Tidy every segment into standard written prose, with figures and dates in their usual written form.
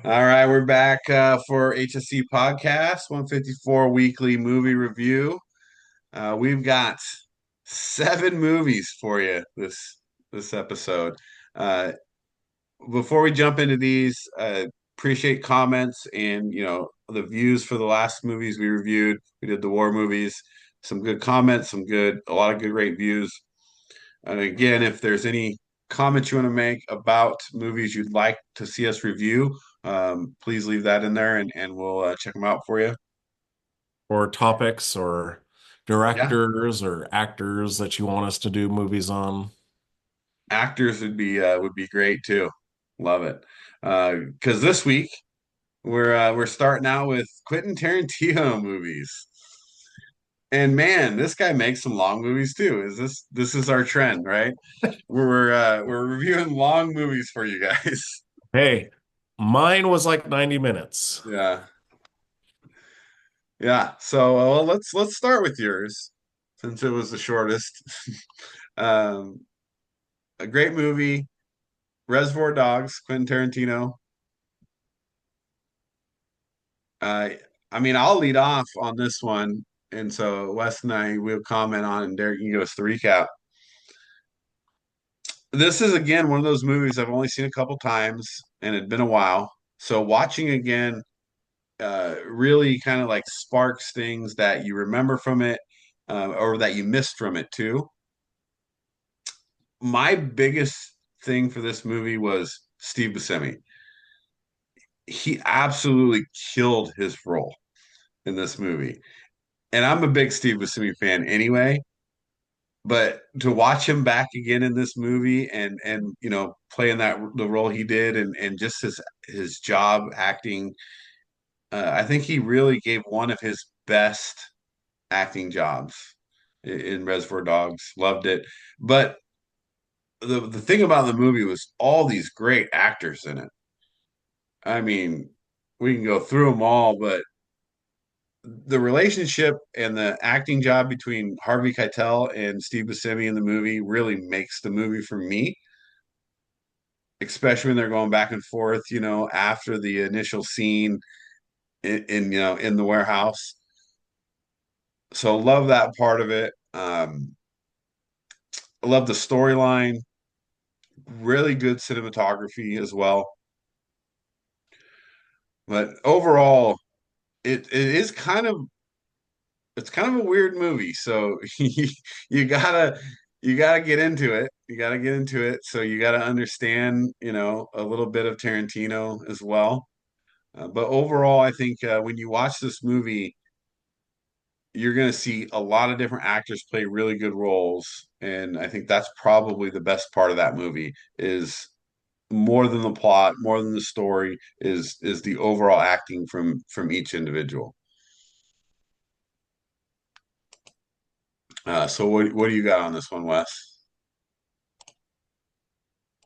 All right, we're back for HSC Podcast, 154 weekly movie review. We've got seven movies for you this episode. Uh, Before we jump into these, appreciate comments and the views for the last movies we reviewed. We did the war movies, some good comments, a lot of good great views. And again, if there's any comments you want to make about movies you'd like to see us review, please leave that in there and we'll check them out for you. Or topics or Yeah, directors or actors that you want us to do movies on. actors would be great too. Love it. Because this week we're starting out with Quentin Tarantino movies. And man, this guy makes some long movies too. This is our trend, right? We're reviewing long movies for you guys. Hey, mine was like 90 minutes. Yeah. Yeah. So well, let's start with yours since it was the shortest. Um, a great movie, Reservoir Dogs, Quentin Tarantino. Uh, I mean, I'll lead off on this one, and so Wes and I will comment on, and Derek can give us the recap. This is again one of those movies I've only seen a couple times, and it'd been a while. So watching again really kind of like sparks things that you remember from it, or that you missed from it too. My biggest thing for this movie was Steve Buscemi. He absolutely killed his role in this movie. And I'm a big Steve Buscemi fan anyway, but to watch him back again in this movie and playing that the role he did and just his job acting, I think he really gave one of his best acting jobs in Reservoir Dogs. Loved it. But the thing about the movie was all these great actors in it. I mean, we can go through them all, but the relationship and the acting job between Harvey Keitel and Steve Buscemi in the movie really makes the movie for me, especially when they're going back and forth, after the initial scene in the warehouse. So love that part of it. I love the storyline, really good cinematography as well. But overall, it is it's kind of a weird movie. So you gotta get into it. You gotta get into it. So you gotta understand, a little bit of Tarantino as well. But overall, I think when you watch this movie, you're gonna see a lot of different actors play really good roles, and I think that's probably the best part of that movie is more than the plot, more than the story, is the overall acting from each individual. So what do you got on this one, Wes?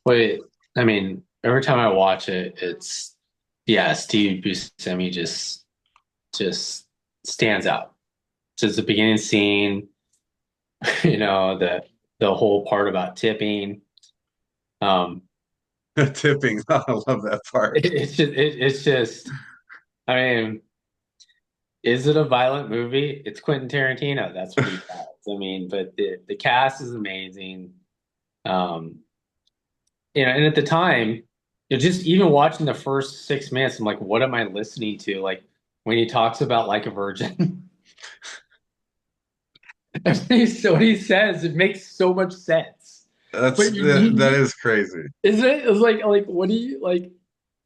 Wait, I mean, every time I watch it, it's yeah, Steve Buscemi just stands out. Just the beginning scene, the whole part about tipping. Um, Tipping. I love that part. it's just I mean, is it a violent movie? It's Quentin Tarantino. That's what he does. I mean, but the cast is amazing. Um, and at the time, just even watching the first 6 minutes, I'm like, what am I listening to? Like when he talks about like a virgin, so what he says, it makes so much sense. But That is crazy. isn't it? It's like what do you like?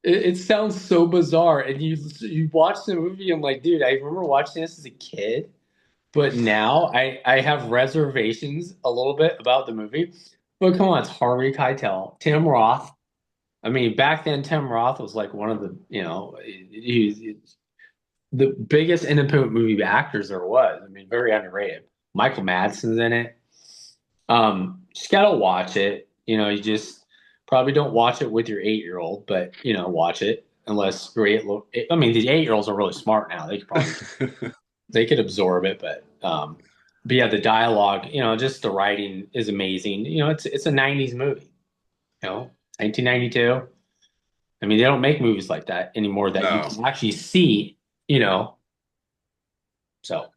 It sounds so bizarre, and you watch the movie. I'm like, dude, I remember watching this as a kid, but now I have reservations a little bit about the movie. But come on, it's Harvey Keitel, Tim Roth. I mean, back then, Tim Roth was like one of the, he's the biggest independent movie actors there was. I mean, very underrated. Michael Madsen's in it. Just gotta watch it. You just probably don't watch it with your 8-year-old, but watch it unless your eight. I mean, these 8-year-olds are really smart now. They could absorb it, but yeah, the dialogue, just the writing is amazing. It's a '90s movie. 1992. I mean, they don't make movies like that anymore that you No. can actually see, you know. So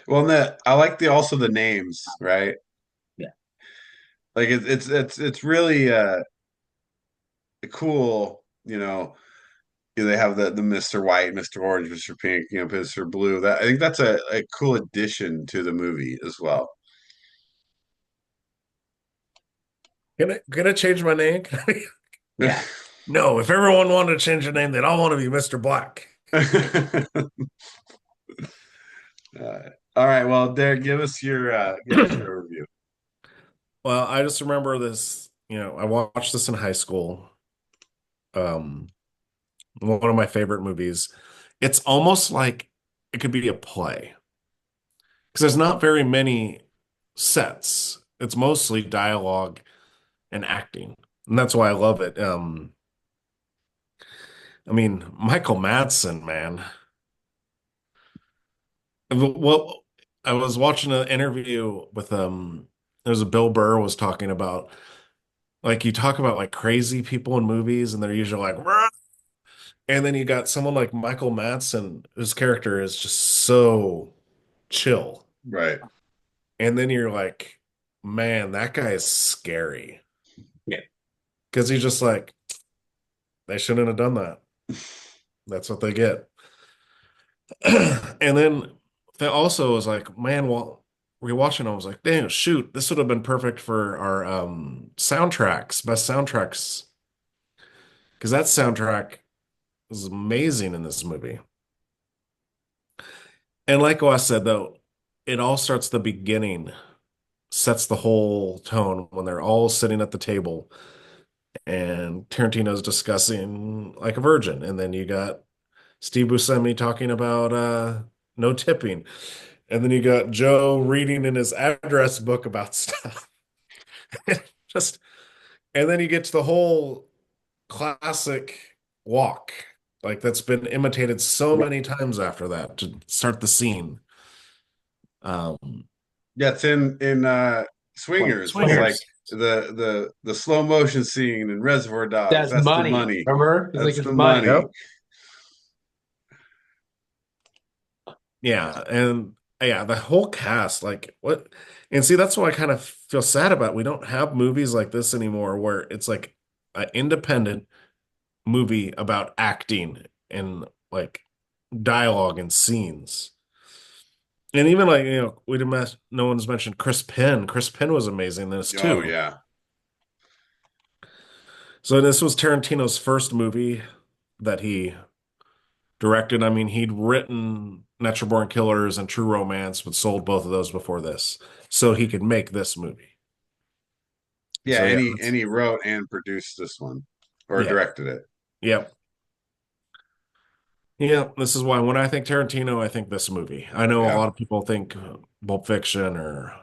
Well, I like the also the names, right? yeah, Like it's really cool, they have the Mr. White, Mr. Orange, Mr. Pink, Mr. Blue. That I think that's a cool addition to the movie as well. Can I change my name? yeah. No, if everyone wanted to change their name, they'd all want to be Mr. Black. All right, well, Derek, give us your review. Well, I just remember this, I watched this in high school. Um, One of my favorite movies. It's almost like it could be a play because there's not very many sets. It's mostly dialogue and acting. And that's why I love it. I mean, Michael Madsen, man. Well, I was watching an interview with there's a Bill Burr was talking about like you talk about like crazy people in movies and they're usually like "Rah!" And then you got someone like Michael Madsen, whose character is just so chill. Right. And then you're like, man, that guy is scary. Yeah. Because he's just like, they shouldn't have done that. That's what they get. And then that also was like, man, well, rewatching, I was like, damn, shoot, this would have been perfect for our soundtracks, best soundtracks. Because that soundtrack is amazing in this movie. And like I said, though, it all starts the beginning, sets the whole tone when they're all sitting at the table and Tarantino's discussing like a virgin. And then you got Steve Buscemi talking about no tipping. And then you got Joe reading in his address book about stuff. Just and then you get to the whole classic walk. Like that's been imitated so Yeah. many times after that to start the scene. Um, Yeah, it's in Swingers. It's like Swingers. the slow motion scene in Reservoir Dogs. That's That's the money. money. Remember? He's like, That's it's the money. money. Yep. Yeah, and yeah, the whole cast, like what and see that's what I kind of feel sad about. We don't have movies like this anymore where it's like an independent movie about acting and like dialogue and scenes. And even like, no one's mentioned Chris Penn. Chris Penn was amazing in this Oh too. yeah. So this was Tarantino's first movie that he directed. I mean, he'd written Natural Born Killers and True Romance, but sold both of those before this, so he could make this movie. Yeah, So yeah, and he wrote and produced this one or yeah, directed it. yeah, yeah. This is why when I think Tarantino, I think this movie. I know a Yeah. lot of people think Pulp Fiction or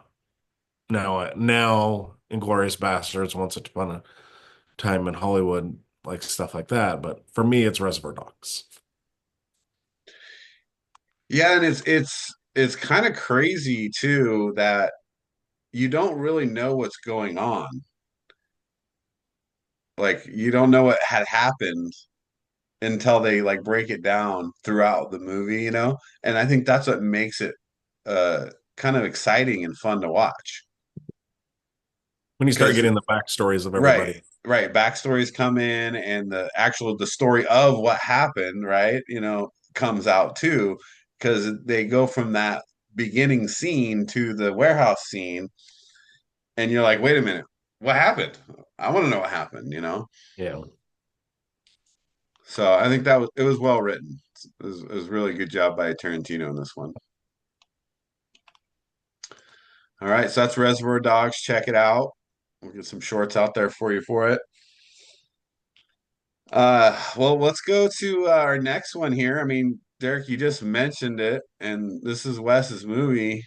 now Inglourious Bastards, Once Upon a Time in Hollywood, like stuff like that. But for me, it's Reservoir Dogs. Yeah, and it's kind of crazy too that you don't really know what's going on. Like you don't know what had happened until they like break it down throughout the movie. And I think that's what makes it kind of exciting and fun to watch. When you start Because getting the backstories of right, everybody. right, backstories come in and the story of what happened, right, comes out too, because they go from that beginning scene to the warehouse scene, and you're like, wait a minute, what happened? I want to know what happened. Yeah. So I think it was well written. It was a really good job by Tarantino in this one. All right, so that's Reservoir Dogs. Check it out. We'll get some shorts out there for you for it. Well, let's go to our next one here. I mean, Derek, you just mentioned it, and this is Wes's movie.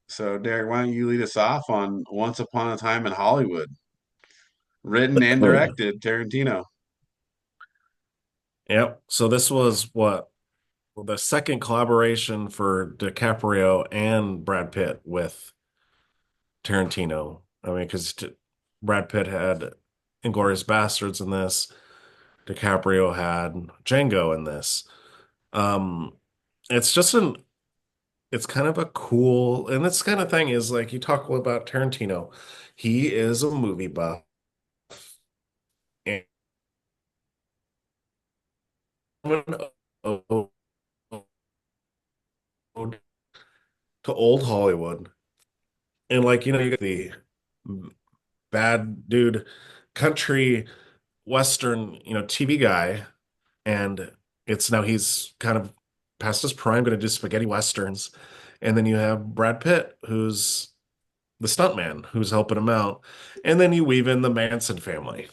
So, Derek, why don't you lead us off on Once Upon a Time in Hollywood, written and directed Tarantino. Yep. So this was what the second collaboration for DiCaprio and Brad Pitt with Tarantino. I mean, because Brad Pitt had Inglourious Bastards in this. DiCaprio had Django in this. Um, it's just an it's kind of a cool, and this kind of thing is like you talk about Tarantino. He is a movie buff, and an ode to old Hollywood. And like, you get the bad dude country Western, TV guy, and it's now he's kind of past his prime, going to do spaghetti westerns. And then you have Brad Pitt, who's the stuntman, who's helping him out. And then you weave in the Manson family.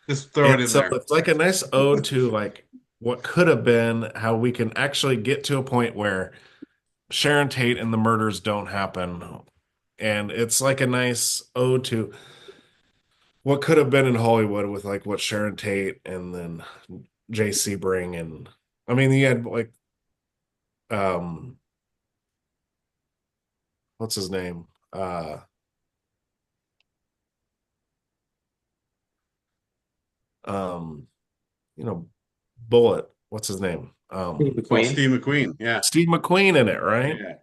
Just throw And it in so there. it's like a nice ode to like what could have been, how we can actually get to a point where Sharon Tate and the murders don't happen. And it's like a nice ode to what could have been in Hollywood with like what Sharon Tate and then JC bring. And I mean, you had like, um, what's his name? Um, you know, Bullet. What's his name? Steve Oh, McQueen. Steve McQueen. Yeah. Steve McQueen in it, right? Yeah.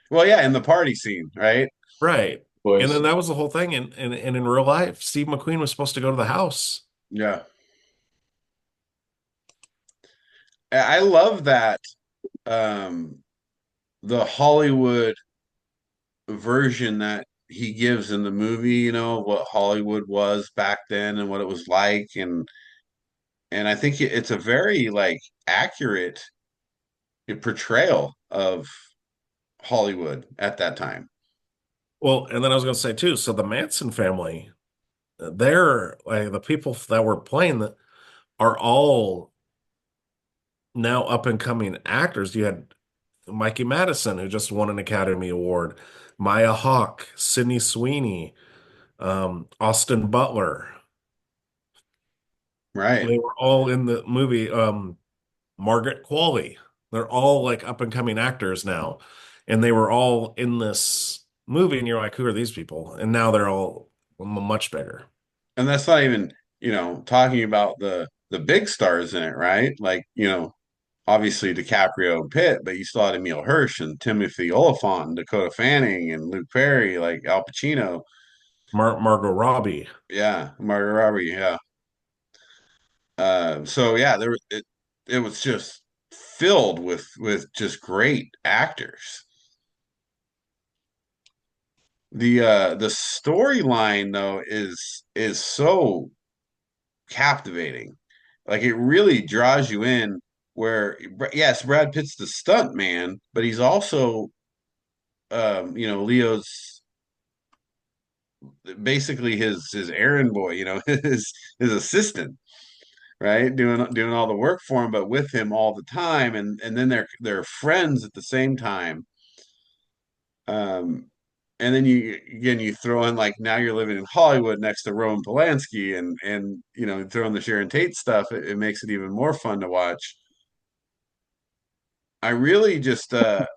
Well, yeah, in the party scene, right? Right. Of And course. then that was the whole thing. And in real life, Steve McQueen was supposed to go to the house. Yeah. I love that um the Hollywood version that he gives in the movie, what Hollywood was back then and what it was like and I think it's a very like accurate portrayal of Hollywood at that time. Well, and then I was going to say too, so the Manson family, they're like the people that were playing that are all now up and coming actors. You had Mikey Madison, who just won an Academy Award, Maya Hawke, Sydney Sweeney, Austin Butler. Right. They were all in the movie. Margaret Qualley. They're all like up and coming actors now. And they were all in this movie, and you're like, who are these people? And now they're all much bigger. And that's not even, talking about the big stars in it, right? Like, obviously DiCaprio and Pitt, but you still had Emile Hirsch and Timothy Oliphant and Dakota Fanning and Luke Perry, like Al Pacino. Margot Robbie. Yeah, Margot Robbie, yeah. So yeah, it was just filled with just great actors. The storyline though is so captivating. Like it really draws you in where yes, Brad Pitt's the stunt man, but he's also Leo's basically his errand boy, his assistant, right? Doing all the work for him, but with him all the time, and then they're friends at the same time. Um, and then you throw in like now you're living in Hollywood next to Roman Polanski, and throw in the Sharon Tate stuff. It makes it even more fun to watch. I really just I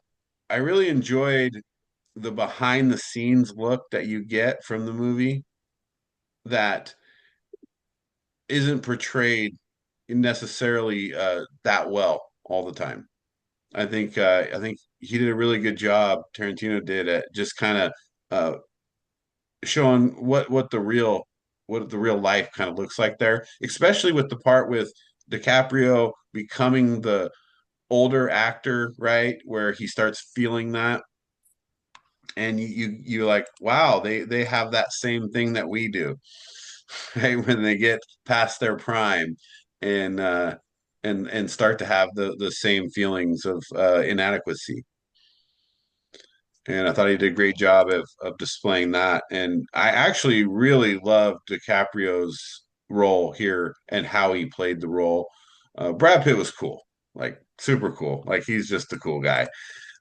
really enjoyed the behind the scenes look that you get from the movie that isn't portrayed necessarily that well all the time. I think he did a really good job. Tarantino did at just kind of uh, showing what the real life kind of looks like there, especially with the part with DiCaprio becoming the older actor, right, where he starts feeling that, and you're like, wow, they have that same thing that we do, right, when they get past their prime and and start to have the same feelings of inadequacy. And I thought he did a great job of displaying that. And I actually really loved DiCaprio's role here and how he played the role. Brad Pitt was cool, like super cool, like he's just a cool guy.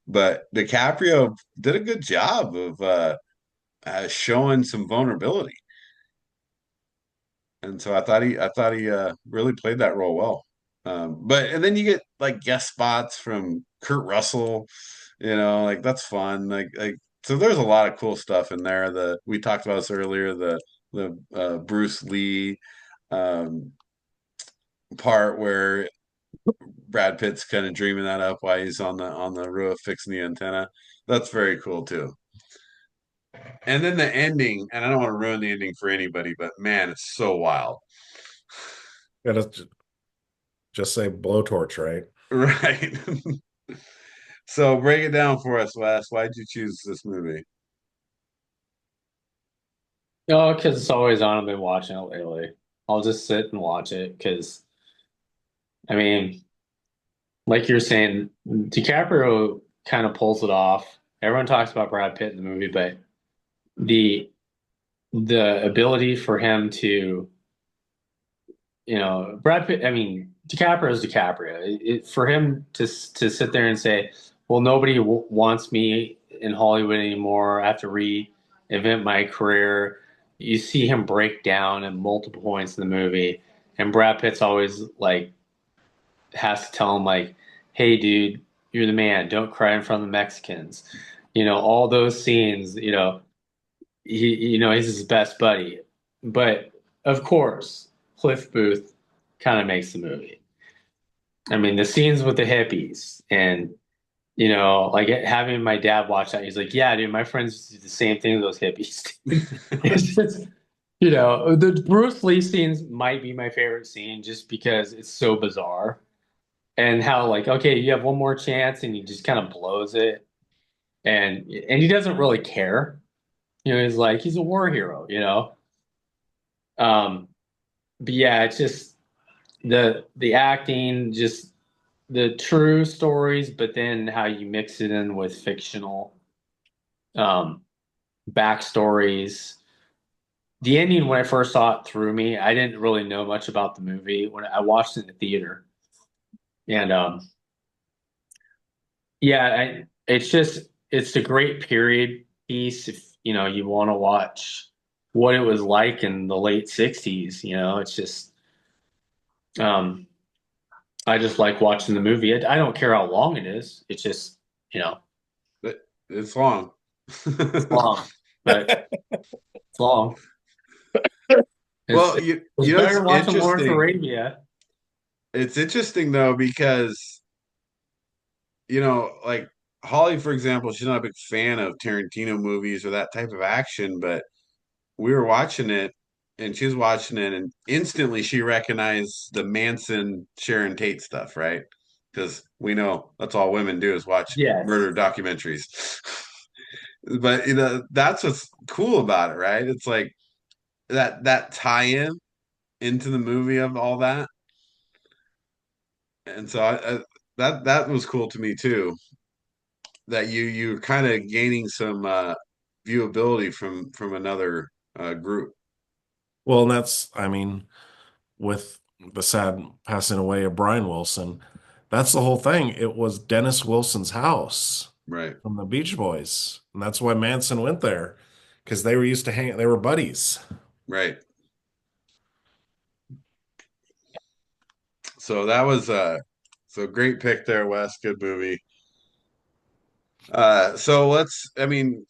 But DiCaprio did a good job of showing some vulnerability, and so I thought he really played that role well. But and then you get like guest spots from Kurt Russell, like that's fun. Like so, there's a lot of cool stuff in there. The we talked about this earlier. The Bruce Lee. um, part where Brad Pitt's kind of dreaming that up while he's on the roof fixing the antenna. That's very cool too. And then the ending, and I don't want to ruin the ending for anybody, but man, it's so wild. Gotta just say blowtorch, right? Right. So break it down for us, Wes. Why'd you choose this movie? Oh, because it's always on. I've been watching it lately. I'll just sit and watch it because, I mean, like you're saying, DiCaprio kind of pulls it off. Everyone talks about Brad Pitt in the movie, but the the ability for him to, Brad Pitt. I mean, DiCaprio is DiCaprio. For him to sit there and say, "Well, nobody wants me in Hollywood anymore. I have to reinvent my career." You see him break down at multiple points in the movie, and Brad Pitt's always like has to tell him like, "Hey, dude, you're the man. Don't cry in front of the Mexicans." All those scenes. He's his best buddy, but of course, Cliff Booth kind of makes the movie. I mean, the scenes with the hippies and like having my dad watch that, he's like, "Yeah, dude, my friends do the same thing with those hippies." It's just, the Bruce Lee scenes might be my favorite scene just because it's so bizarre and how like, okay, you have one more chance and he just kind of blows it, and he doesn't really care. He's like he's a war hero. Um, but yeah, it's just the acting, just the true stories, but then how you mix it in with fictional um backstories. The ending when I first saw it threw me. I didn't really know much about the movie when I watched it in the theater. And yeah, it's a great period piece if you want to watch what it was like in the late 60s. It's just um I just like watching the movie. I don't care how long it is. It's just, It's long. it's long, but it's long. It's Well, it's you know better it's than watching Lawrence interesting. Arabia. It's interesting though because like Holly, for example, she's not a big fan of Tarantino movies or that type of action, but we were watching it and she was watching it and instantly she recognized the Manson Sharon Tate stuff, right? Because we know that's all women do is watch Yes. murder documentaries. But that's what's cool about it, right? It's like that tie-in into the movie of all that. And so that was cool to me too. That you're kind of gaining some viewability from another group. Well, and I mean, with the sad passing away of Brian Wilson, that's the whole thing. It was Dennis Wilson's house Right, from the Beach Boys. And that's why Manson went there because they were used to hang, they were buddies. right. So that was so great pick there, Wes. Good movie. So I mean,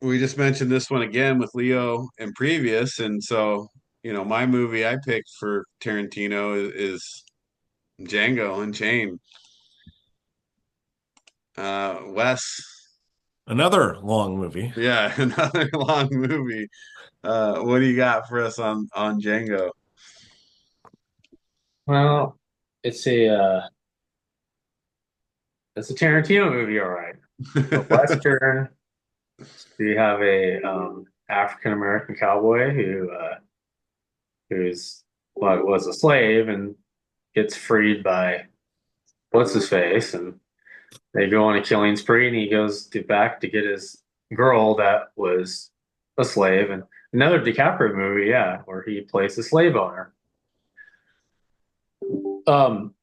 we just mentioned this one again with Leo and previous, and so my movie I picked for Tarantino is Django Unchained. Wes, Another long movie. yeah, another long movie. What do you got for us on Django? Well, it's a uh, it's a Tarantino movie, all right. A Western. We have a African American cowboy who's well, was a slave and gets freed by what's his face, and they go on a killing spree, and he goes back to get his girl that was a slave, and another DiCaprio movie, yeah, where he plays a slave owner. Um,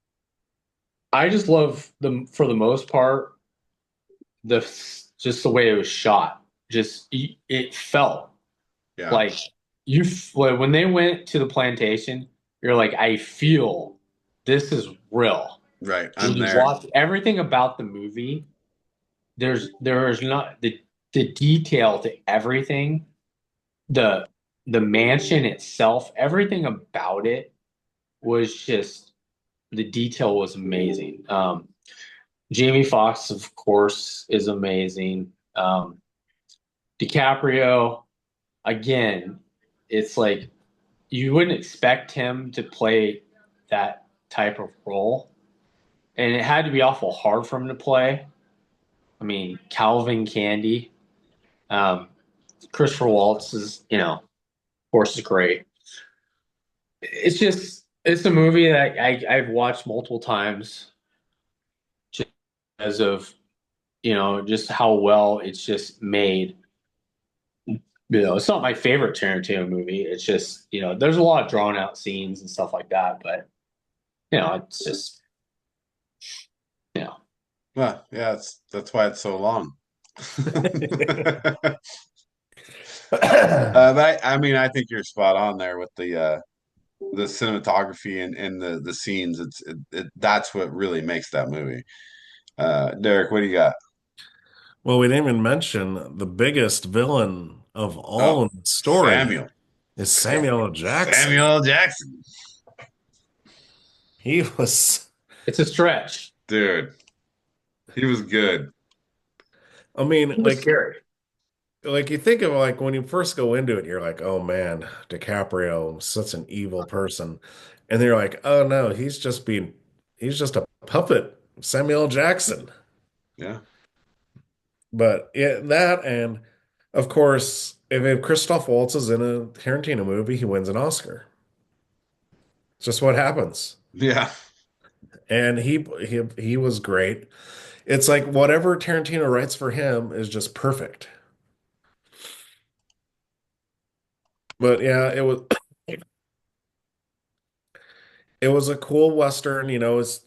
I just love the for the most part the just the way it was shot. Just it felt Yeah, like when they went to the plantation, you're like, I feel this is real. right. When I'm you there. watch everything about the movie, there's not the detail to everything. The the mansion itself, everything about it was just the detail was amazing. Jamie Foxx, of course, is amazing. DiCaprio, again, it's like you wouldn't expect him to play that type of role, and it had to be awful hard for him to play. I mean, Calvin Candy, um, Christopher Waltz is, of course, is great. It's a movie that I've watched multiple times just because of just how well it's just made. It's not my favorite Tarantino movie. It's just there's a lot of drawn out scenes and stuff like that, but it's just you know Well, yeah, that's why it's so long. But I mean, I think you're spot on there with the cinematography and the scenes. That's what really makes that movie. Derek, what do you got? Well, we didn't even mention the biggest villain of all Oh, in the story Samuel. is Samuel L. Jackson. Samuel L. Jackson. He was, it's a stretch. Dude, he was good. I mean, It was scary. like you think of like when you first go into it, you're like, oh man, DiCaprio, such an evil person. And then you're like, oh no, he's just a puppet, Samuel L. Jackson. Yeah. But yeah, that and of course, if Christoph Waltz is in a Tarantino movie, he wins an Oscar. It's just what happens. Yeah. And he was great. It's like whatever Tarantino writes for him is just perfect. But yeah, it was a cool Western, it's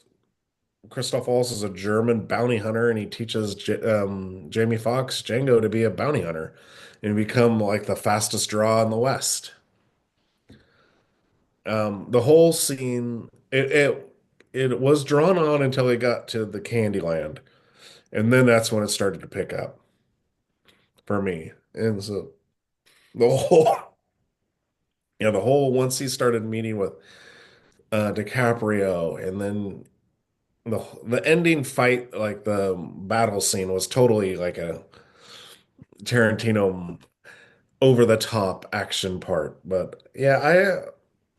Christoph Waltz is a German bounty hunter, and he teaches Jamie Foxx, Django, to be a bounty hunter and become like the fastest draw in the West. The whole scene, it was drawn on until they got to the Candyland, and then that's when it started to pick up for me. And so the whole, the whole once he started meeting with DiCaprio, and then the ending fight, like the battle scene, was totally like a Tarantino over the top action part. But yeah,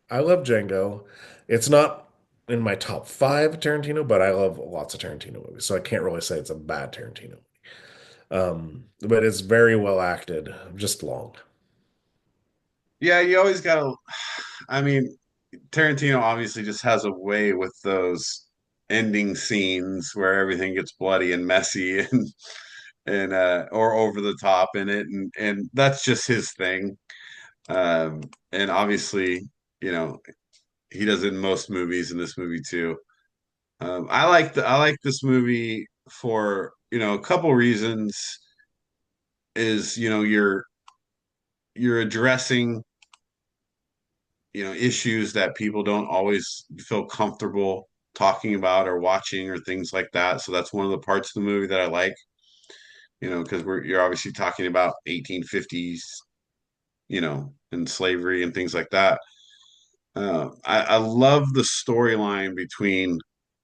I love Django. It's not in my top five Tarantino, but I love lots of Tarantino movies, so I can't really say it's a bad Tarantino. But it's very well acted, just long. Yeah, you always gotta I mean, Tarantino obviously just has a way with those ending scenes where everything gets bloody and messy and or over the top in it and that's just his thing. And obviously, you know, he does it in most movies in this movie too. I like this movie for, a couple reasons is, you're addressing, issues that people don't always feel comfortable talking about or watching or things like that. So that's one of the parts of the movie that I like, because you're obviously talking about 1850s, and slavery and things like that. I love the storyline between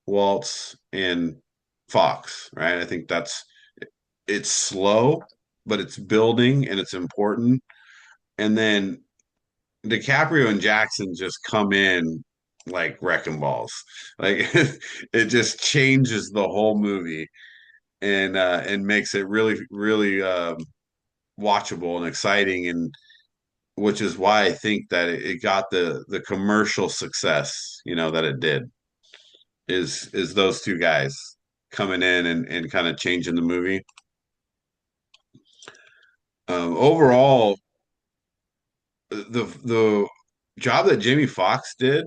Waltz and Fox, right? I think it's slow, but it's building and it's important. And then DiCaprio and Jackson just come in like wrecking balls. Like it just changes the whole movie and makes it really, really watchable and exciting and which is why I think that it got the commercial success, that it did is those two guys coming in and kind of changing the movie. Overall, the job that Jamie Foxx did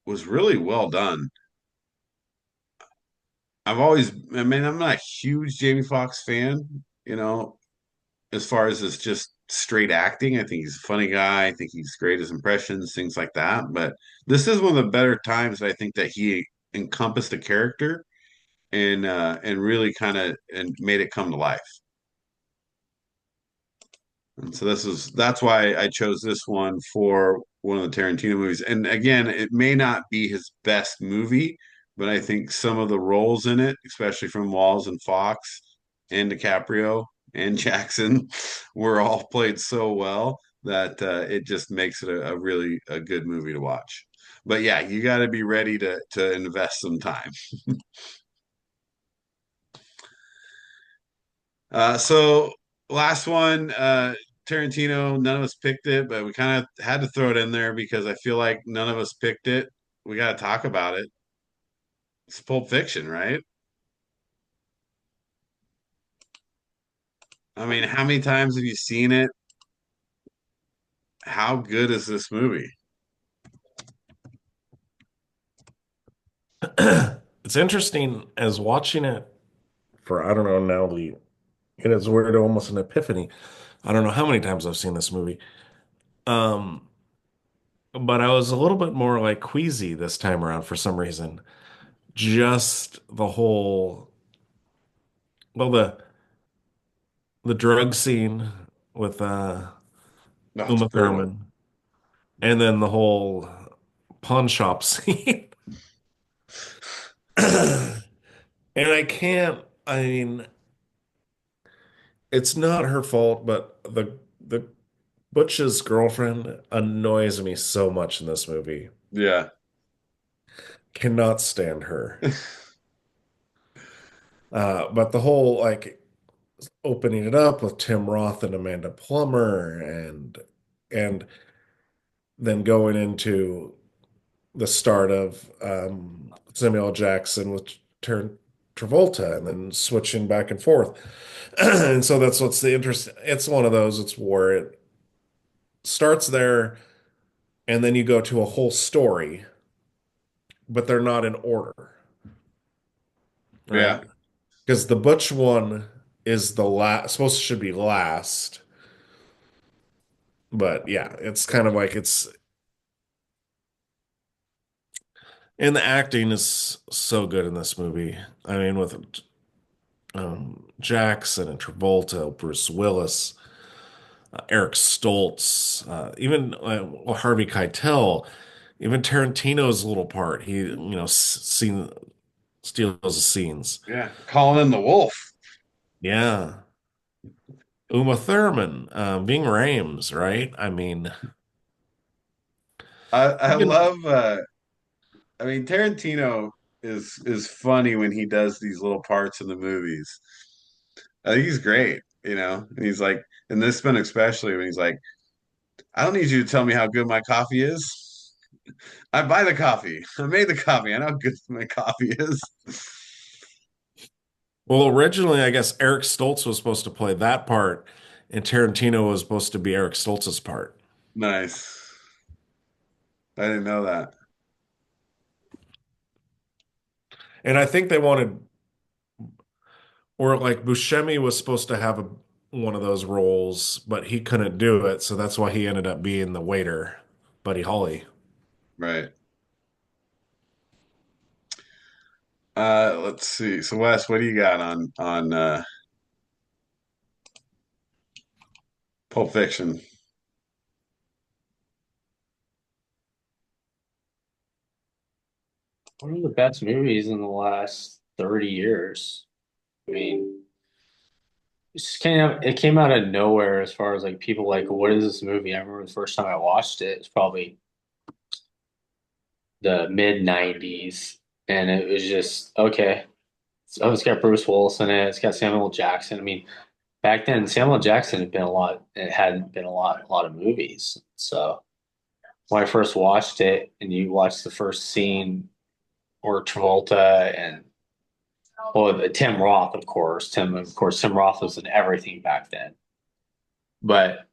was really well done. I mean, I'm not a huge Jamie Foxx fan, as far as it's just straight acting. I think he's a funny guy. I think he's great as impressions, things like that. But this is one of the better times that I think that he encompassed the character and really kind of and made it come to life. And so that's why I chose this one for one of the Tarantino movies. And again, it may not be his best movie, but I think some of the roles in it, especially from Walls and Fox and DiCaprio and Jackson, were all played so well that it just makes it a really a good movie to watch. But yeah, you got to be ready to invest some time. So last one, Tarantino, none of us picked it, but we kind of had to throw it in there because I feel like none of us picked it. We got to talk about it. It's Pulp Fiction, right? I mean, how many times have you seen it? How good is this movie? It's interesting as watching it for, I don't know, now it is weird, almost an epiphany. I don't know how many times I've seen this movie. Um, but I was a little bit more like queasy this time around for some reason. Just the whole, well, the drug scene with No, it's Uma brutal. Thurman, and then the whole pawn shop scene. And I can't, I mean, it's not her fault, but the Butch's girlfriend annoys me so much in this movie. Yeah. Cannot stand her. But the whole like opening it up with Tim Roth and Amanda Plummer and then going into the start of Samuel L. Jackson with Travolta and then switching back and forth. And so that's what's the interest. It's one of those, it's where it starts there and then you go to a whole story, but they're not in order, right? Yeah. Because the Butch one is the last, supposed to should be last, but yeah, it's kind of like it's, and the acting is so good in this movie. I mean, with Jackson and Travolta, Bruce Willis, Eric Stoltz, even well, Harvey Keitel, even Tarantino's little part. He, scene steals the scenes. Yeah. Calling in the wolf. Yeah. Uma Thurman, Ving Rhames, right? I mean, I even love I mean Tarantino is funny when he does these little parts in the movies. I think he's great, you know. And he's like, in this one especially when he's like, I don't need you to tell me how good my coffee is. I buy the coffee. I made the coffee. I know how good my coffee is. well, originally, I guess Eric Stoltz was supposed to play that part, and Tarantino was supposed to be Eric Stoltz's part. Nice. I didn't know that. And I think they wanted, or like Buscemi was supposed to have one of those roles, but he couldn't do it, so that's why he ended up being the waiter, Buddy Holly. Right. Let's see. So Wes, what do you got on Pulp Fiction? One of the best movies in the last 30 years. I mean, it came out of nowhere as far as like people like, what is this movie? I remember the first time I watched it, it's probably the mid 90s. And it was just, okay. Oh, it's got Bruce Willis in it. It's got Samuel L. Jackson. I mean, back then Samuel L. Jackson had been a lot. It hadn't been a lot of movies. So when I first watched it, and you watch the first scene where Travolta and well, Tim Roth, of course. Tim Roth was in everything back then. But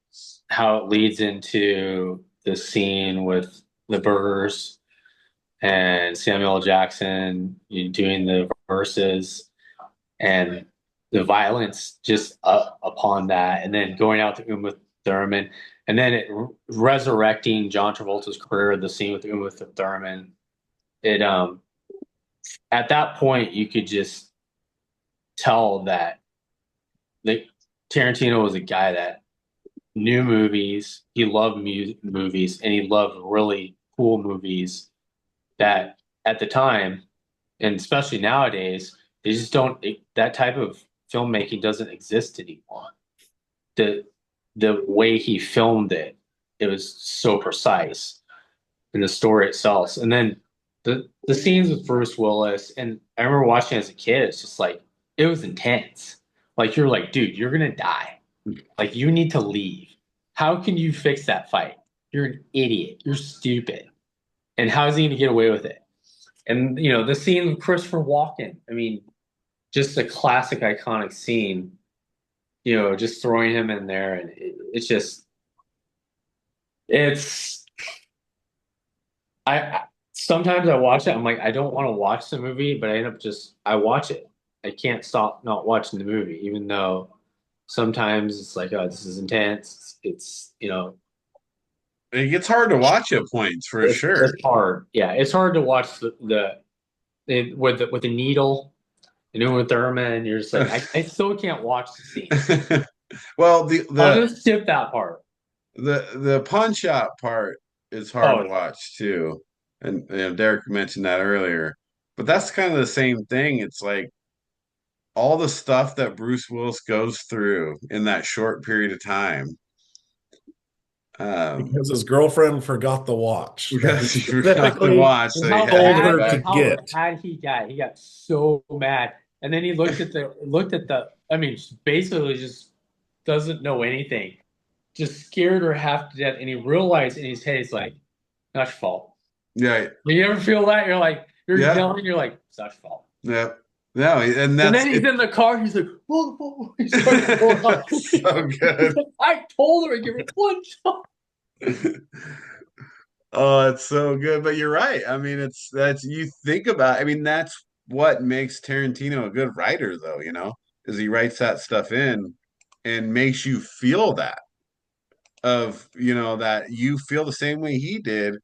how it leads into the scene with the burgers and Samuel L. Jackson doing the verses and the violence just up upon that, and then going out to Uma Thurman, and then resurrecting John Travolta's career. The scene with Uma Thurman, it at that point you could just tell that the Tarantino was a guy that new movies. He loved movies, and he loved really cool movies that at the time, and especially nowadays, they just don't. That type of filmmaking doesn't exist anymore. The the way he filmed it, it was so precise in the story itself. And then the scenes with Bruce Willis, and I remember watching it as a kid. It's just like it was intense. Like you're like, dude, you're gonna die. Like you need to leave. How can you fix that fight? You're an idiot. You're stupid. And how is he gonna get away with it? And the scene with Christopher Walken. I mean, just a classic, iconic scene. Just throwing him in there, and it's just it's I sometimes I watch it. I'm like, I don't want to watch the movie, but I end up I watch it. I can't stop not watching the movie, even though sometimes it's like, oh, this is intense. It's It gets hard to watch at points for sure. it's hard. Yeah, it's hard to watch with the needle and Uma Thurman, and you're just like, I still can't watch the scene. Well, I'll just skip that part. the punch out part is hard Oh, to watch too, and Derek mentioned that earlier. But that's kind of the same thing. It's like all the stuff that Bruce Willis goes through in that short period of time. Because his girlfriend forgot the watch that he Because you forgot to specifically watch, so how he had to told get it her mad, to back. how get. mad he got. He got so mad. And then he looked at the I mean, basically just doesn't know anything. Just scared her half to death. And he realized in his head, he's like, not your fault. Yeah, When you ever feel that, you're like, you're yeah, yelling, you're like, it's not your fault. yeah. No, and And that's then he's it. in the car, he's like, whoa, whoa. He starts going up. So good. I told her to give her one shot. Oh, it's so good. But you're right. I mean, that's you think about. I mean, that's what makes Tarantino a good writer, though. Is he writes that stuff in and makes you feel that that you feel the same way he did.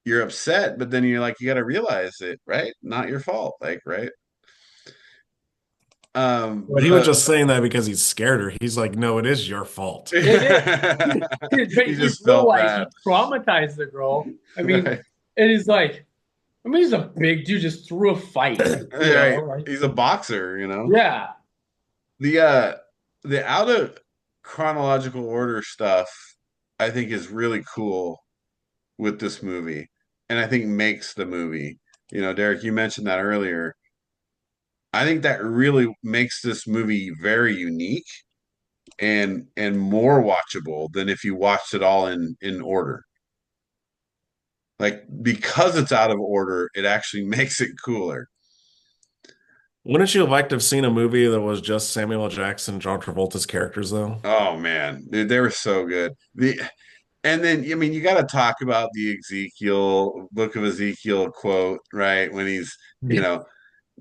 You're upset, but then you're like, you got to realize it, right? Not your fault, like, right? But he was just saying that because he's scared her. He's like, no, it is your fault. It is. But He you just felt realize he bad. traumatized the girl. I mean, Right. and he's like, I mean, he's a big dude, just threw a fight. Right. Like, He's a boxer. yeah. The uh the out of chronological order stuff I think is really cool with this movie, and I think makes the movie. Derek, you mentioned that earlier. I think that really makes this movie very unique and more watchable than if you watched it all in order. Like because it's out of order, it actually makes it cooler. Wouldn't you have liked to have seen a movie that was just Samuel L. Jackson and John Travolta's characters, though? Oh man, dude, they were so good. And then I mean you got to talk about the Ezekiel Book of Ezekiel quote, right? When he's, you know,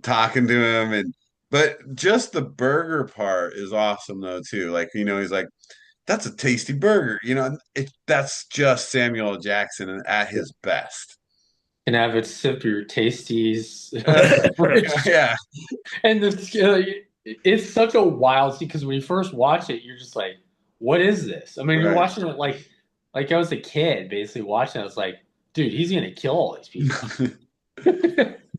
talking to him but just the burger part is awesome though too. Like, he's like, that's a tasty burger. That's just Samuel L. Jackson at his best. Can have it sip your tasties. Yeah. And it's such a wild scene because when you first watch it, you're just like, what is this? I mean, you're Right. watching it like I was a kid basically watching it. I was like, dude, he's gonna kill all these people.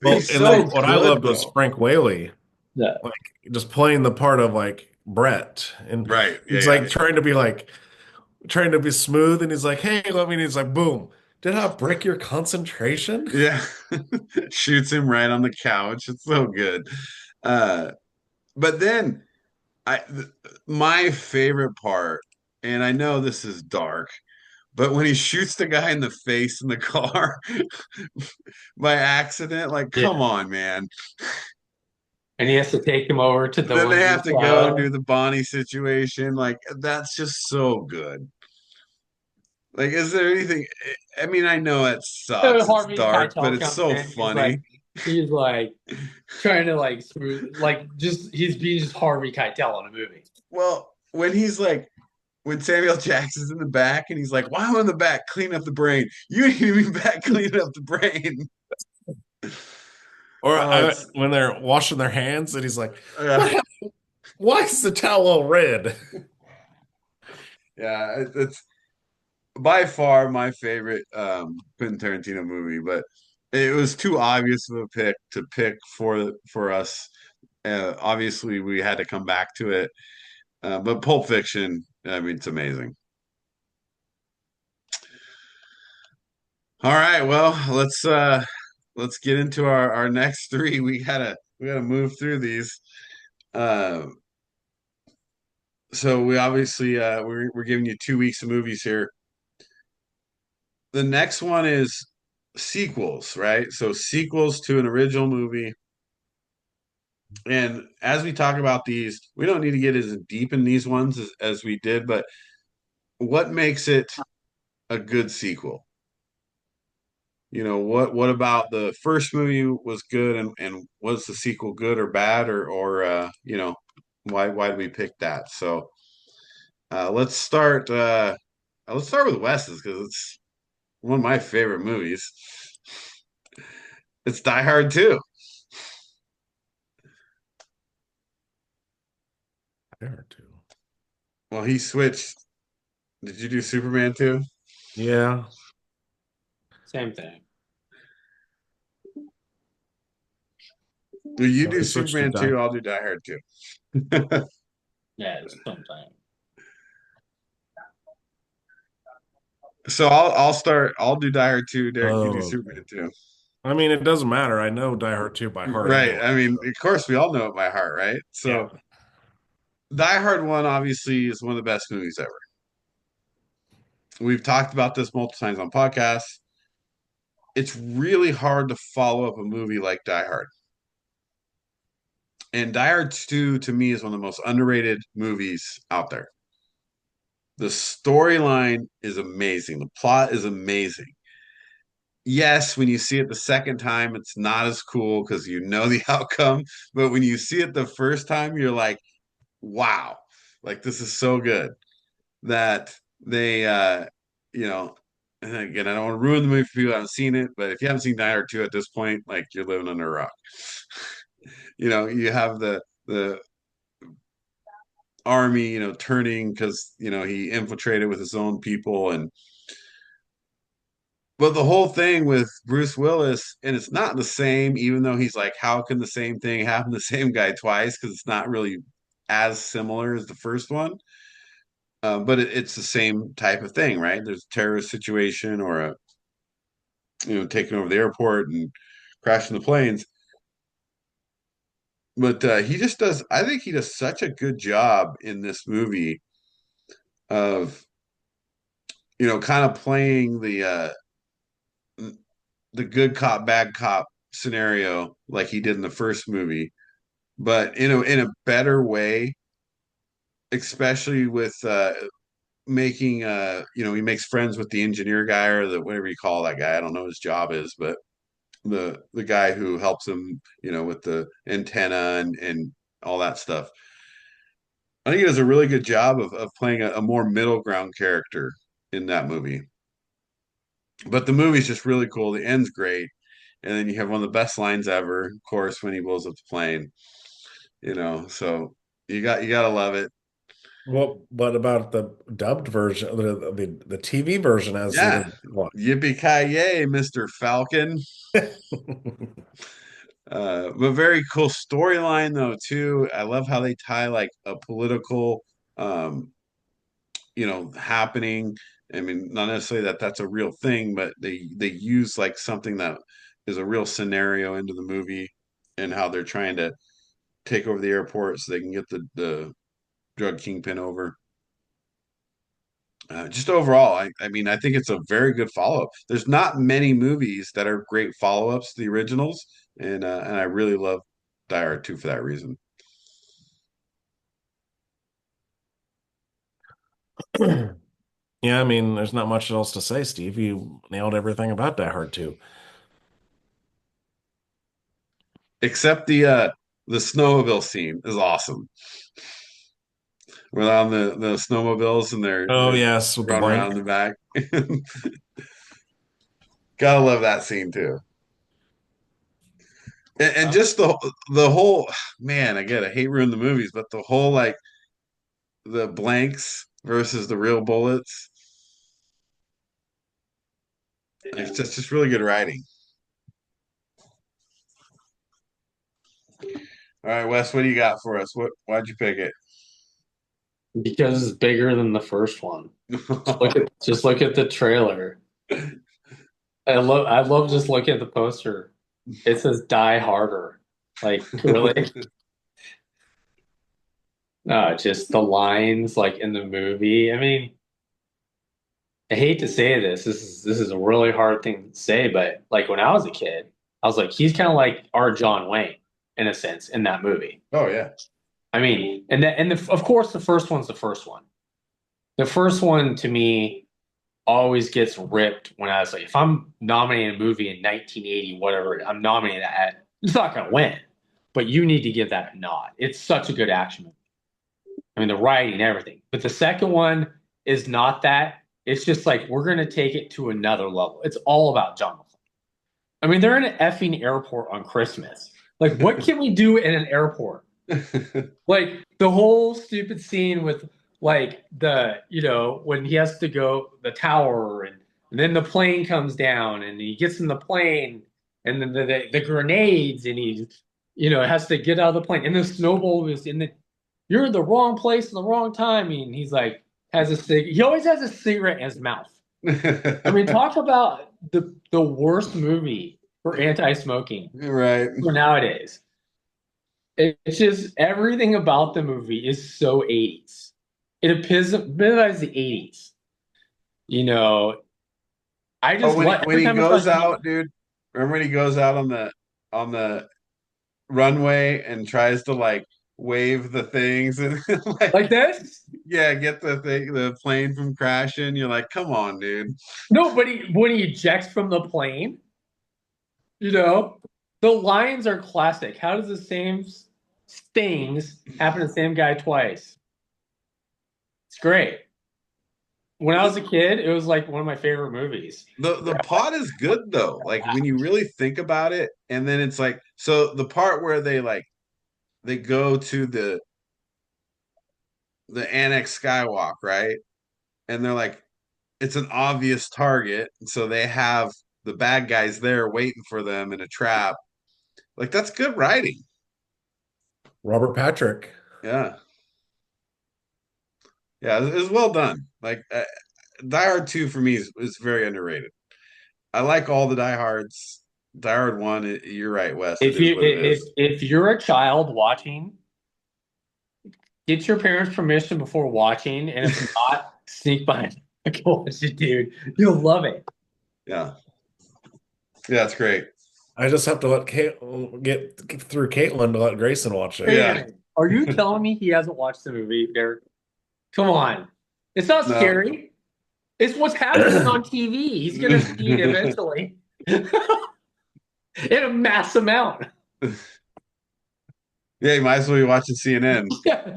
Well, He's and so then what I good, loved was though. Frank Whaley, Yeah. like just playing the part of like Brett, and Right. Yeah, he's yeah. like trying to be smooth, and he's like, "Hey, let me." And he's like, "Boom! Did I break your concentration?" Yeah. Shoots him right on the couch. It's so good. Uh, but then my favorite part, and I know this is dark, but when he shoots the guy in the face in the car by accident, like, Yeah. come on, man. And he has to take him over to the Then they one have to go and do the Bonnie situation. Like, that's just so good. Like, is there anything? I mean, I know it sucks. It's Harvey dark, but Keitel it's comes so in. funny. He's like trying to like smooth, like just he's being just Harvey Keitel in a movie. Well, when Samuel Jackson's in the back and he's like, "Why am I in the back? Clean up the brain. You ain't even back cleaning up the brain." Or Oh, it's when they're washing their hands, and he's like, uh, "Why is the towel all red?" Yeah, it's by far my favorite Quentin Tarantino movie, but it was too obvious of a pick to pick for us. Obviously, we had to come back to it, but Pulp Fiction, I mean, it's amazing. All right, well, let's get into our next three. We gotta move through these. Uh, so we obviously we're giving you 2 weeks of movies here. The next one is sequels, right? So sequels to an original movie. And as we talk about these, we don't need to get as deep in these ones as we did, but what makes it a good sequel? What about the first movie was good, and was the sequel good or bad, or why did we pick that? So let's start with Wes's because it's one of my favorite movies. It's Die Hard 2. There too. Well, he switched. Did you do Superman 2? Yeah. Same thing. Will you So do he switched to Superman die. 2? I'll do Die Hard 2. Yeah, it's sometime. So I'll start. I'll do Die Hard 2. Derek, you do Oh, okay. Superman 2. I mean, it doesn't matter. I know Die Hard 2 by heart Right. anyway. I mean, So, of course, we all know it by heart, right? yeah. So Die Hard 1 obviously is one of the best movies ever. We've talked about this multiple times on podcasts. It's really hard to follow up a movie like Die Hard. And Die Hard 2 to me is one of the most underrated movies out there. The storyline is amazing. The plot is amazing. Yes, when you see it the second time, it's not as cool because you know the outcome. But when you see it the first time, you're like, wow, like this is so good that they, you know, and again, I don't want to ruin the movie for people who haven't seen it, but if you haven't seen Die Hard 2 at this point, like you're living under a rock. You have the army, turning because he infiltrated with his own people, and but the whole thing with Bruce Willis, and it's not the same, even though he's like, how can the same thing happen to the same guy twice? Because it's not really as similar as the first one. But it's the same type of thing, right? There's a terrorist situation or taking over the airport and crashing the planes. But he just does, I think he does such a good job in this movie of, kind of playing the good cop, bad cop scenario like he did in the first movie, but in a better way, especially with making he makes friends with the engineer guy or the whatever you call that guy. I don't know what his job is, but the guy who helps him, with the antenna and all that stuff. I think he does a really good job of playing a more middle ground character in that movie. But the movie's just really cool. The end's great. And then you have one of the best lines ever, of course, when he blows up the plane, so you gotta love it. What about the dubbed version, the TV version as the Yeah. original one? Yippee-ki-yay, Mr. Falcon. But very cool storyline though too. I love how they tie like a political um, happening. I mean, not necessarily that that's a real thing, but they use like something that is a real scenario into the movie and how they're trying to take over the airport so they can get the drug kingpin over. Just overall, I mean, I think it's a very good follow up. There's not many movies that are great follow ups to the originals, and I really love Die Hard 2 for that reason. Yeah, I mean, there's not much else to say, Steve. You nailed everything about Die Hard 2. Except the snowmobile scene is awesome. We're on the snowmobiles and Oh, they're yes, with the running around in blank. the back. Gotta love that scene too. And just the whole man, again, I hate ruining the movies, but the whole like the blanks versus the real bullets. It's just really good writing. All right, Wes, what do you got for us? Why'd you pick it? Because it's bigger than the first one. Just look at the trailer. I love just looking at the poster. It says Die Harder. Like really? No, just the lines like in the movie. I mean, I hate to say this. This is a really hard thing to say, but like when I was a kid, I was like, he's kind of like our John Wayne in a sense in that movie. Oh yeah. I mean, of course the first one's the first one. The first one to me always gets ripped when I was like, if I'm nominating a movie in 1980, whatever, I'm nominating that. It's not going to win, but you need to give that a nod. It's such a good action movie. I mean, the writing, everything. But the second one is not that. It's just like we're going to take it to another level. It's all about John. I mean, they're in an effing airport on Christmas. Like, what can we do in an airport? Like the whole stupid scene with like when he has to go the tower and then the plane comes down and he gets in the plane and then the grenades and he has to get out of the plane and the snowball is in the you're in the wrong place at the wrong time and he's like he always has a cigarette in his mouth. I mean, talk about the worst movie for anti-smoking Right. for nowadays. It's just everything about the movie is so 80s. It epitomizes the 80s. You know, I Oh, just when like when every he time I goes start out, dude. Remember when he goes out on the runway and tries to like wave the things and like like this. yeah, get the plane from crashing. You're like, come on, dude. No, but when he ejects from the plane, you know, the lines are classic. How does the same things happen to the same guy twice? It's great. When I was a kid, it was like one of my favorite movies. The plot is good though. Like when you really think about it, and then it's like so the part where they go to the Annex Skywalk, right? And they're like, it's an obvious target, so they have the bad guys there waiting for them in a trap. Like that's good writing. Robert Patrick. Yeah, yeah, it was well done. Like Die Hard 2 for me is very underrated. I like all the Die Hards. Die Hard 1, you're right, Wes. It If is you what it if is. if you're a child watching, get your parents' permission before watching, and if not, sneak behind. Go watch it, dude. You'll love it. Yeah, yeah, it's great. I just have to let get through Caitlin to let Grayson watch Wait it. a Yeah, minute. Are you telling me he hasn't watched the movie, Derek? Come on. It's not no. scary. It's what's happening on TV. He's gonna see it eventually in a mass amount. Yeah, you might as well be watching CNN. Yeah.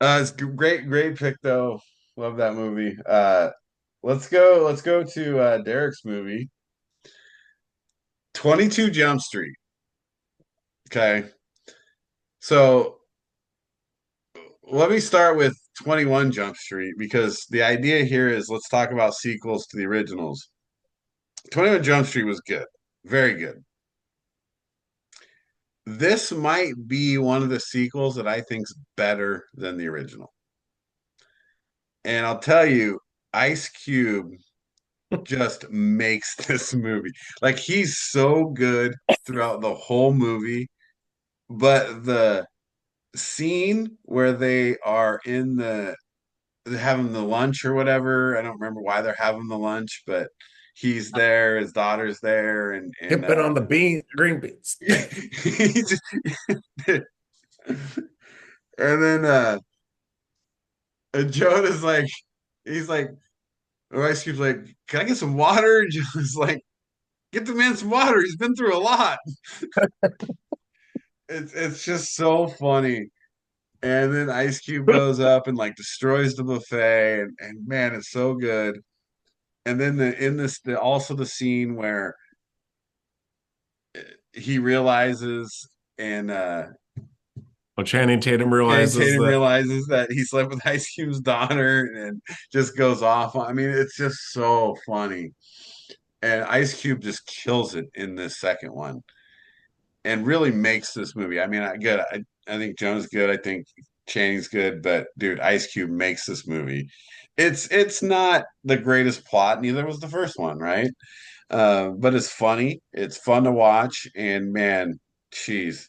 It's great, great pick though. Love that movie. Let's go to Derek's movie, 22 Jump Street. Okay. So let me start with 21 Jump Street because the idea here is let's talk about sequels to the originals. 21 Jump Street was good. Very good. This might be one of the sequels that I think's better than the original. And I'll tell you, Ice Cube just makes this movie. Like he's so good throughout the whole movie, but the scene where they are in they're having the lunch or whatever, I don't remember why they're having the lunch, but he's there, his daughter's there, and Tipping on the green beans. he just, and then Jonah's like he's like or Ice Cube's like, can I get some water? And Jonah's like, get the man some water. He's been through a lot. It's just so funny. And then Ice Cube goes up and like destroys the buffet, and man, it's so good. And then also the scene where he realizes and When Channing Tatum Channing realizes Tatum that realizes that he slept with Ice Cube's daughter and just goes off. I mean, it's just so funny. And Ice Cube just kills it in this second one and really makes this movie. I mean, I think Jonah's good. I think Channing's good, but dude, Ice Cube makes this movie. It's not the greatest plot, neither was the first one, right? But it's funny. It's fun to watch, and man, jeez,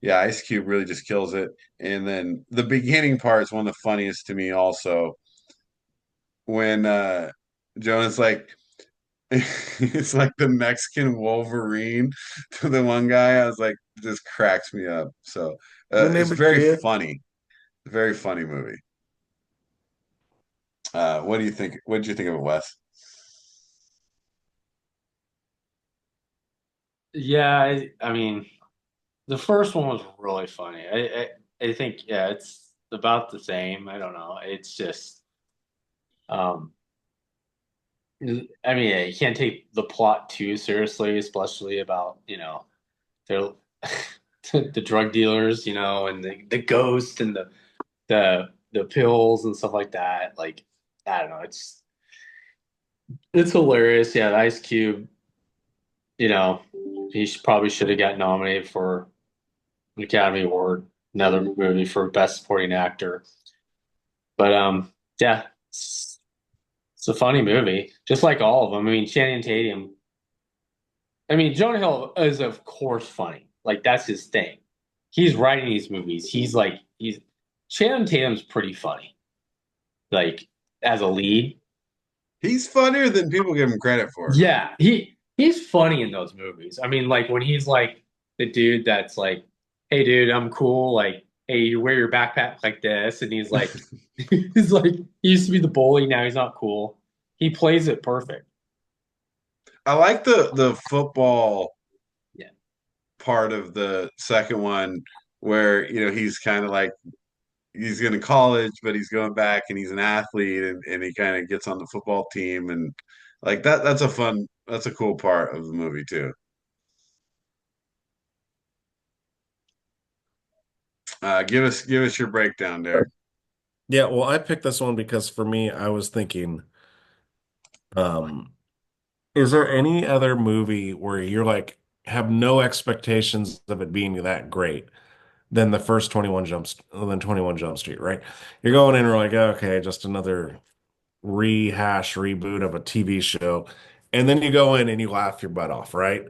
yeah, Ice Cube really just kills it. And then the beginning part is one of the funniest to me, also, when Jonah's like, it's like the Mexican Wolverine to the one guy. I was like, just cracks me up. So my it's name is very Kid. funny, very funny movie. What do you think? What did you think of it, Wes? Yeah, I mean, the first one was really funny. I think yeah, it's about the same. I don't know. It's just um I mean, you can't take the plot too seriously, especially about, they're the drug dealers, and the ghost and the pills and stuff like that. Like, I don't know, it's hilarious. Yeah, the Ice Cube, you know, probably should have got nominated for an Academy Award, another movie for Best Supporting Actor. But yeah, it's a funny movie, just like all of them. I mean, Channing Tatum. I mean, Jonah Hill is of course funny. Like that's his thing. He's writing these movies. He's Channing Tatum's pretty funny. Like as a lead. He's funnier than people give him credit for. Yeah, he's funny in those movies. I mean, like when he's like the dude that's like, "Hey, dude, I'm cool." Like, "Hey, you wear your backpack like this," and he's like, he's like, he used to be the bully, now he's not cool. He plays it perfect. I like the football Yeah, part of the second one where he's kind of like he's going to college, but he's going back and he's an athlete and he kind of gets on the football team and like that's a cool part of the movie too. Give us your breakdown, Derek. Yeah, well, I picked this one because for me, I was thinking, um, is there any other movie where you're like have no expectations of it being that great than the first 21 Jump Street, right? You're going in and you're like, okay, just another rehash reboot of a TV show. And then you go in and you laugh your butt off, right?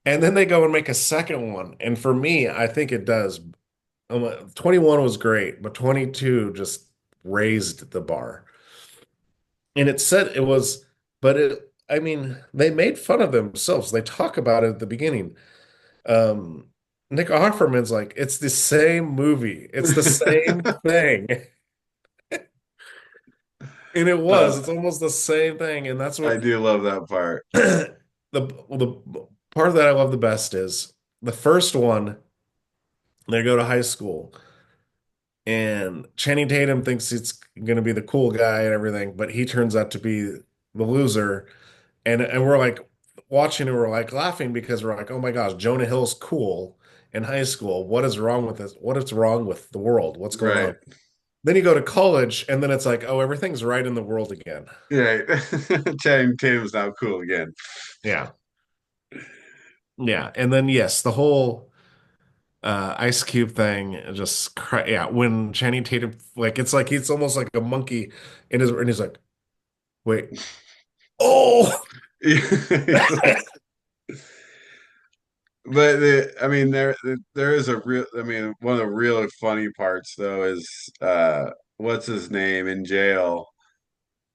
And then they go and make a second one. And for me, I think it does. 21 was great, but 22 just raised the bar. And it said it was, but I mean, they made fun of themselves. They talk about it at the beginning. Um, Nick Offerman's like, it's the same movie. It's the same thing. And it was. uh, It's almost the same thing. And that's I what do love that part. the part that I love the best is the first one, they go to high school and Channing Tatum thinks it's gonna be the cool guy and everything, but he turns out to be the loser. And we're like watching and we're like laughing because we're like, oh my gosh, Jonah Hill's cool in high school. What is wrong with this? What is wrong with the world? What's going Right. on? Then you go to college and then it's like, oh, everything's right in the world again. Right. Channing Tatum's now cool again. Yeah. Yeah. And then yes, the whole Ice Cube thing yeah, when Channing Tatum like it's almost like a monkey in his and he's like, wait, oh He's like, but I mean, there is a real. I mean, one of the really funny parts though is what's his name in jail.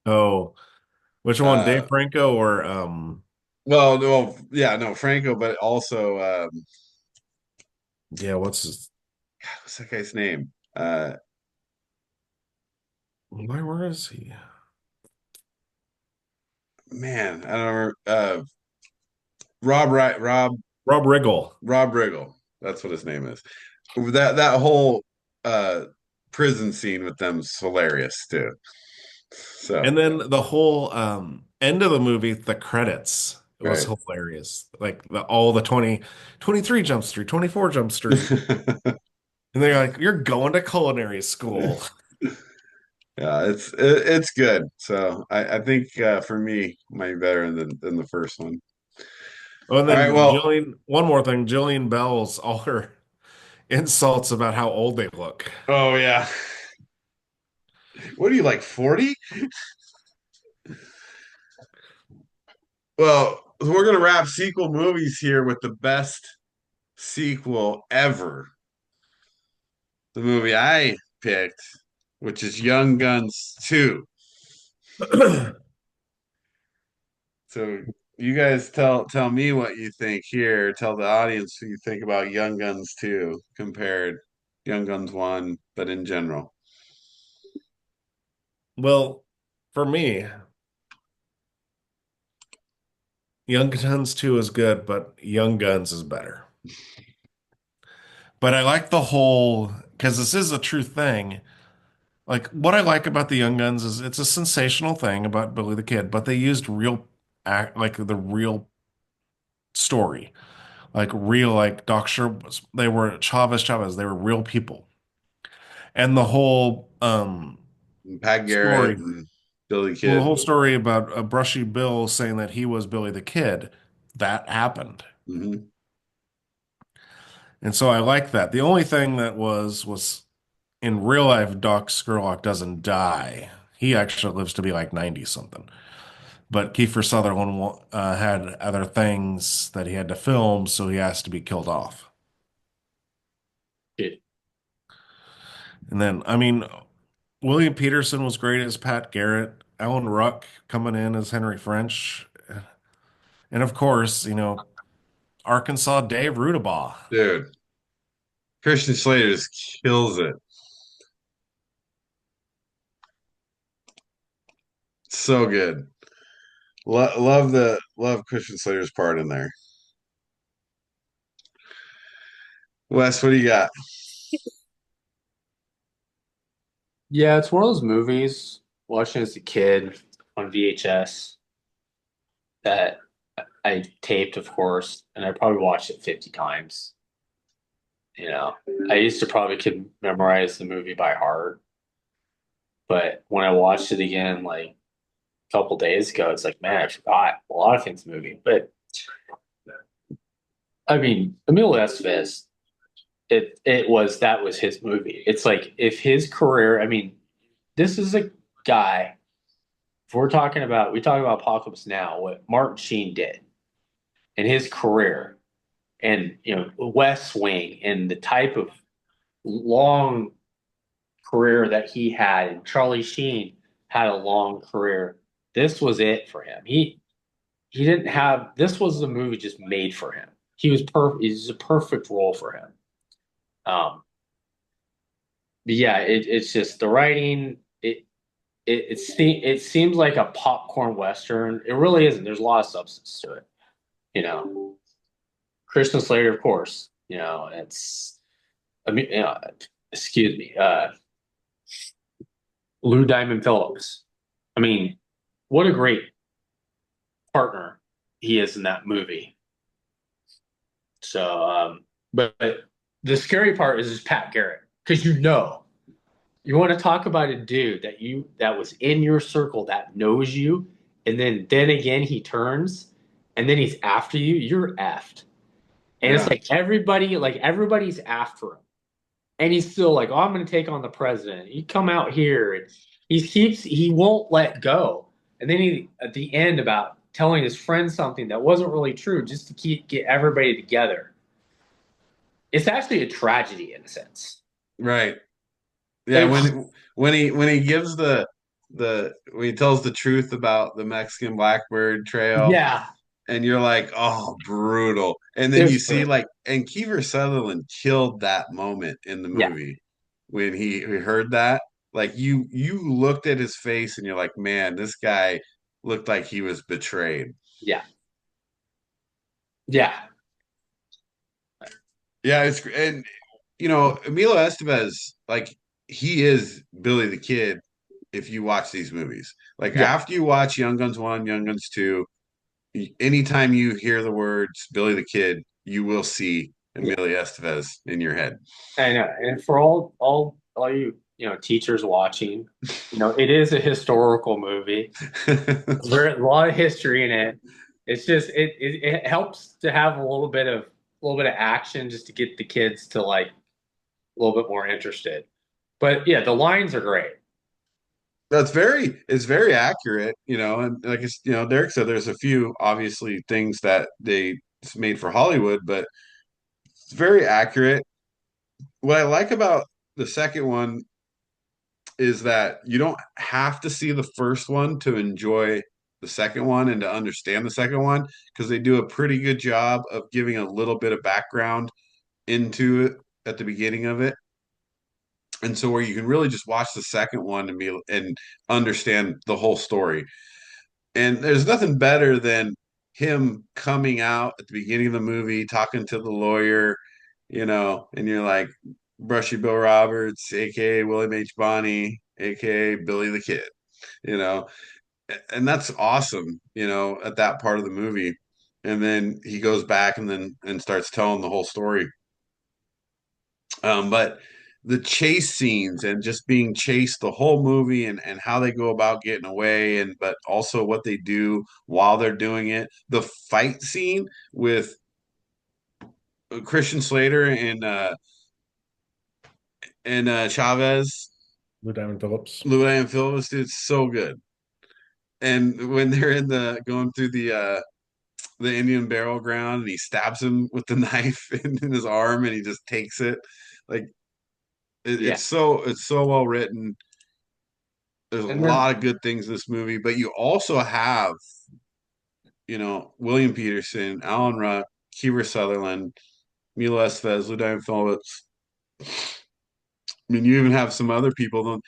oh, which one, Uh, Dave Franco or well, no, yeah, no, Franco, but also yeah, what's that guy's name? where is he? Man, I don't remember. Rob Rob Riggle. Rob Riggle. That's what his name is. That whole uh prison scene with them is hilarious too. So And then the whole end of the movie, the credits was right. hilarious. Like all the 23 Jump Street, 24 Jump Street. And they're like, "You're going to culinary school." Yeah, it's good. So I think for me, might be better than the first one. Oh, and All right, then well, Jillian, one more thing, Jillian Bell's all her insults about how old they look. oh yeah. What are you like 40? Well, we're gonna wrap sequel movies here with the best sequel ever. The movie I picked, which is Young Guns 2. So you guys tell me what you think here. Tell the audience what you think about Young Guns 2 compared Young Guns 1, but in general. Well, for me, Young Guns 2 is good, but Young Guns is better. But I like the whole, because this is a true thing. Like, what I like about the Young Guns is it's a sensational thing about Billy the Kid, but they used real act, like the real story, like real, like Doctor, they were Chavez, they were real people. And the whole And Pat Garrett story, and Billy well, the Kid. whole story about Brushy Bill saying that he was Billy the Kid, that happened. Hmm. And so I like that. The only thing that was in real life, Doc Scurlock doesn't die. He actually lives to be like 90 something. But Kiefer Sutherland had other things that he had to film, so he has to be killed off. It, And then, I mean, William Peterson was great as Pat Garrett. Alan Ruck coming in as Henry French. And of course, Arkansas Dave Rudabaugh. Dude, Christian Slater just kills it. So good. Love Christian Slater's part in there. Wes, what do you got? yeah, it's one of those movies watching as a kid on VHS that I taped, of course, and I probably watched it 50 times. You know, I used to probably could memorize the movie by heart, but when I watched it again, like a couple days ago, it's like, man, I forgot a lot of things in the movie. But I mean, Emilio Estevez, that was his movie. It's like if his career, I mean, this is a guy. If we talk about Apocalypse Now, what Martin Sheen did in his career, and West Wing and the type of long career that he had, and Charlie Sheen had a long career. This was it for him. He didn't have this was the movie just made for him. He was perfect. It was a perfect role for him. Um, but yeah, it's just the writing. It seems like a popcorn western. It really isn't. There's a lot of substance to it. You know, Christian Slater, of course. It's I mean, excuse me, Lou Diamond Phillips. I mean, what a great partner he is in that movie. So, but the scary part is Pat Garrett because you want to talk about a dude that was in your circle that knows you, and then again he turns, and then he's after you. You're effed, and it's Yeah. like everybody's after him, and he's still like, oh, I'm going to take on the president. You come out here, and he won't let go, and then he at the end about telling his friend something that wasn't really true just to get everybody together. It's actually a tragedy in a sense. Right. Yeah, It's when he gives the when he tells the truth about the Mexican Blackbird Trail, yeah, and you're like, oh, brutal. And then you it's see like, and Kiefer Sutherland killed that moment in the yeah, movie when he heard that. Like you looked at his face and you're like, man, this guy looked like he was betrayed. yeah, yeah, Yeah, it's and Emilio Estevez, like he is Billy the Kid if you watch these movies. Like yeah, after you watch Young Guns 1, Young Guns 2, anytime you hear the words Billy the Kid, you will see Yeah, Emilio Estevez in your head. I know. And for all you, teachers watching, it is a historical movie. There's a lot of history in it. It's just it helps to have a little bit of action just to get the kids to like a little bit more interested. But yeah, the lines are great. It's very accurate, and like Derek said, there's a few obviously things that they made for Hollywood, but it's very accurate. What I like about the second one is that you don't have to see the first one to enjoy the second one and to understand the second one, because they do a pretty good job of giving a little bit of background into it at the beginning of it. And so where you can really just watch the second one and understand the whole story. And there's nothing better than him coming out at the beginning of the movie, talking to the lawyer, and you're like, Brushy Bill Roberts, aka William H. Bonney, aka Billy the Kid, you know, and that's awesome, at that part of the movie. And then he goes back and starts telling the whole story. But the chase scenes and just being chased the whole movie, and how they go about getting away, and but also what they do while they're doing it. The fight scene with Christian Slater and Chavez, Lou Diamond Phillips. Lou and Phillips, dude, it's so good. And when they're in the going through the Indian burial ground, and he stabs him with the knife in his arm, and he just takes it. Like Yeah. it's so well written. There's a And then lot of good things in this movie, but you also have, William Peterson, Alan Ruck, Kiefer Sutherland, Milo Estevez, Lou Diamond Phillips. I mean, you even have some other people.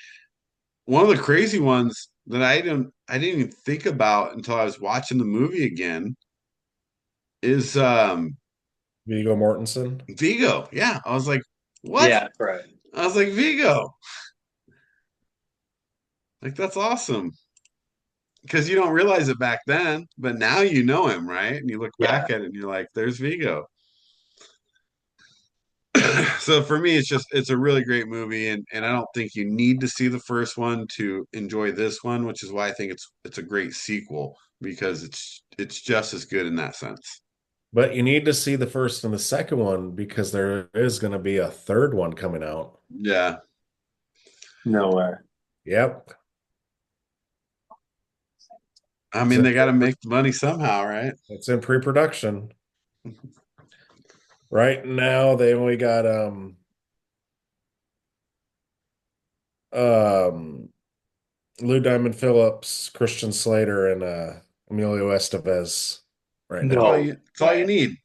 One of the crazy ones that I didn't even think about until I was watching the movie again is Viggo Mortensen. Vigo. Yeah, I was like, what? yeah, right. I was like, Vigo. Like, that's awesome. Because you don't realize it back then, but now you know him, right? And you look Yeah. back at it and you're like, there's Vigo. So for me, it's a really great movie, and I don't think you need to see the first one to enjoy this one, which is why I think it's a great sequel, because it's just as good in that sense. But you need to see the first and the second one because there is going to be a third one coming out. Yeah. No way. Yep. I It's mean, in, they got to make the money somehow, right? it's in pre-production. Right now they only got um Lou Diamond Phillips, Christian Slater, and Emilio Estevez right That's now. all No you. That's all you way. need.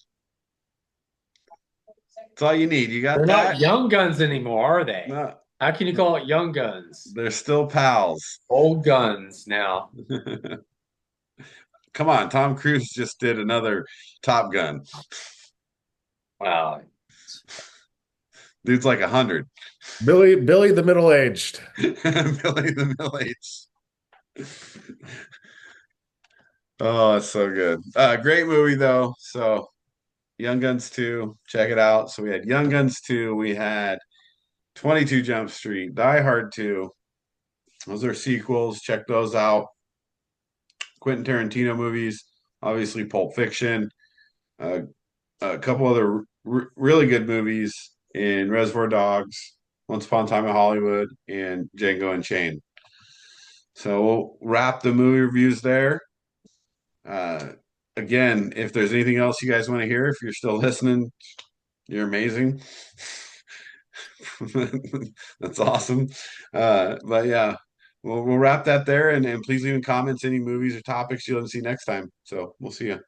That's all you need. You got They're not that? young guns anymore, are they? No, How can you call it young guns? they're still pals. Old guns now. Come on, Tom Cruise just did another Top Gun. Wow. Dude's like 100. Billy the middle-aged. Billy the Middle Age. Oh, it's so good. Great movie though. So Young Guns 2, check it out. So we had Young Guns 2, we had 22 Jump Street, Die Hard 2. Those are sequels. Check those out. Quentin Tarantino movies, obviously Pulp Fiction, uh, a couple other really good movies in Reservoir Dogs, Once Upon a Time in Hollywood, and Django Unchained. So we'll wrap the movie reviews there. Uh, Again, if there's anything else you guys want to hear, if you're still listening, you're amazing. That's awesome. But yeah, we'll wrap that there, and please leave in comments any movies or topics you'll see next time. So we'll see you.